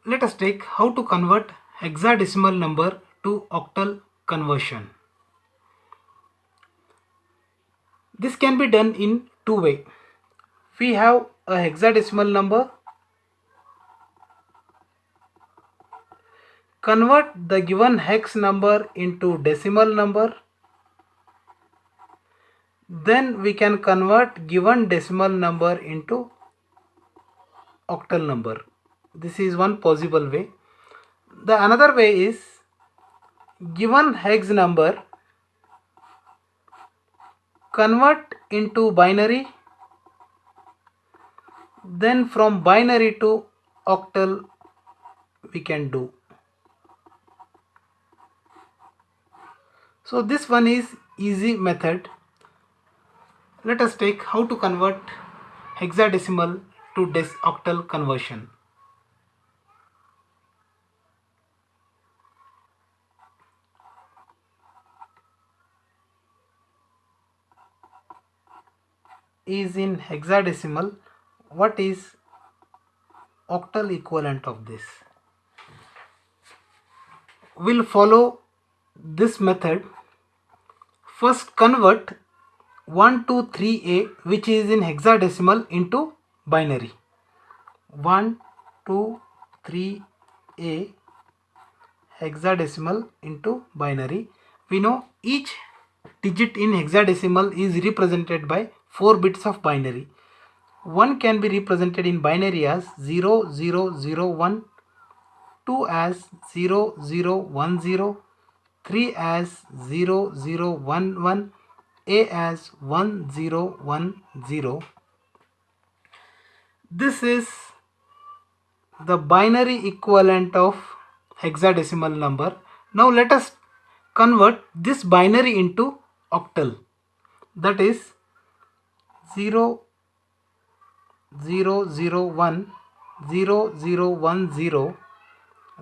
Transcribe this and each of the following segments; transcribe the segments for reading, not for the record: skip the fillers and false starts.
Let us take how to convert hexadecimal number to octal conversion. This can be done in two ways. We have a hexadecimal number. Convert the given hex number into decimal number. Then we can convert given decimal number into octal number. This is one possible way. The another way is given hex number convert into binary, then from binary to octal we can do. So this one is easy method. Let us take how to convert hexadecimal to octal conversion. Is in hexadecimal, what is octal equivalent of this? We'll follow this method. First convert 123A, which is in hexadecimal, into binary. 123A hexadecimal into binary. We know each digit in hexadecimal is represented by 4 bits of binary. 1 can be represented in binary as 0001, 2 as 0010, 3 as 0011, A as 1010. This is the binary equivalent of hexadecimal number. Now let us convert this binary into octal. That is 0 0 0 1 0 0 1 0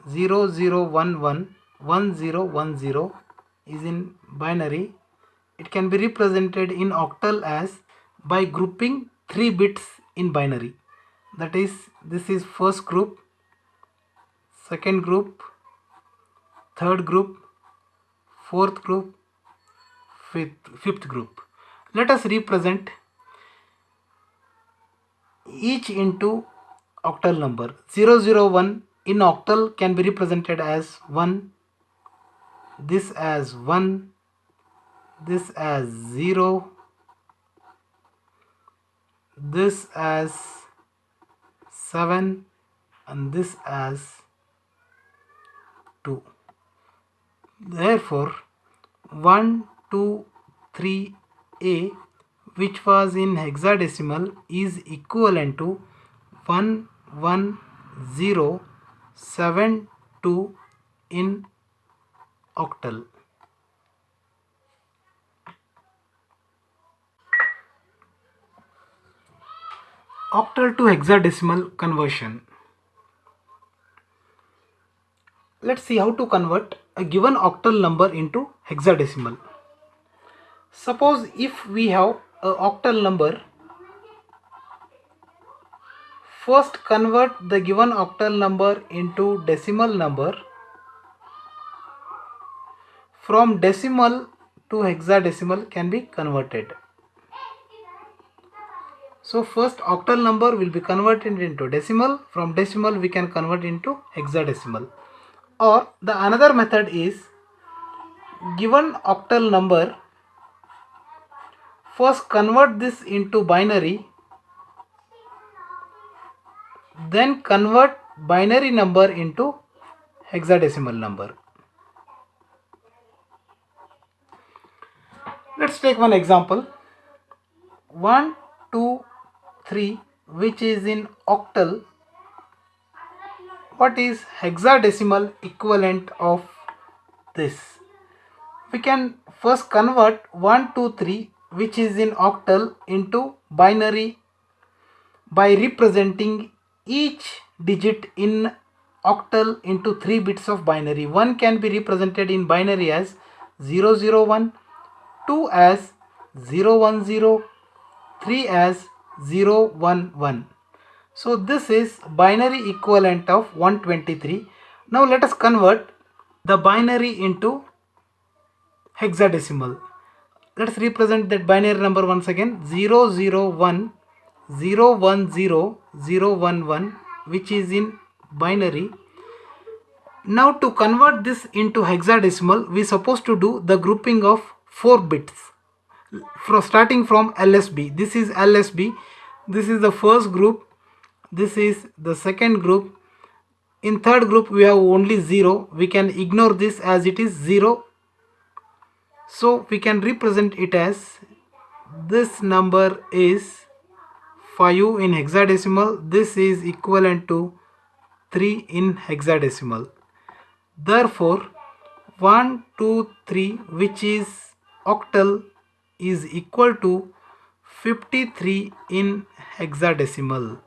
0 0 1 1 1 0 1 0 is in binary. It can be represented in octal as by grouping 3 bits in binary. That is, this is first group, second group, third group, fourth group, fifth group. Let us represent each into octal number. 001 in octal can be represented as 1, this as 1, this as 0, this as 7, and this as 2. Therefore 123A, which was in hexadecimal, is equivalent to 11072 in octal. Octal to hexadecimal conversion. Let's see how to convert a given octal number into hexadecimal. Suppose if we have a octal number, first convert the given octal number into decimal number. From decimal to hexadecimal can be converted. So first octal number will be converted into decimal. From decimal we can convert into hexadecimal. Or the another method is, given octal number, first convert this into binary, then convert binary number into hexadecimal number. Let's take one example. 1 2 3, which is in octal. What is hexadecimal equivalent of this? We can first convert 1 2 3, which is in octal, into binary by representing each digit in octal into 3 bits of binary. 1 can be represented in binary as 001, 2 as 010, 3 as 011. So this is binary equivalent of 123. Now let us convert the binary into hexadecimal. Let's represent that binary number once again. 001 010 011, which is in binary. Now to convert this into hexadecimal, we supposed to do the grouping of 4 bits from starting from LSB. This is LSB. This is the first group. This is the second group. In third group we have only 0. We can ignore this as it is 0. So we can represent it as this number is 5 in hexadecimal. This is equivalent to 3 in hexadecimal. Therefore 1, 2, 3, which is octal, is equal to 53 in hexadecimal.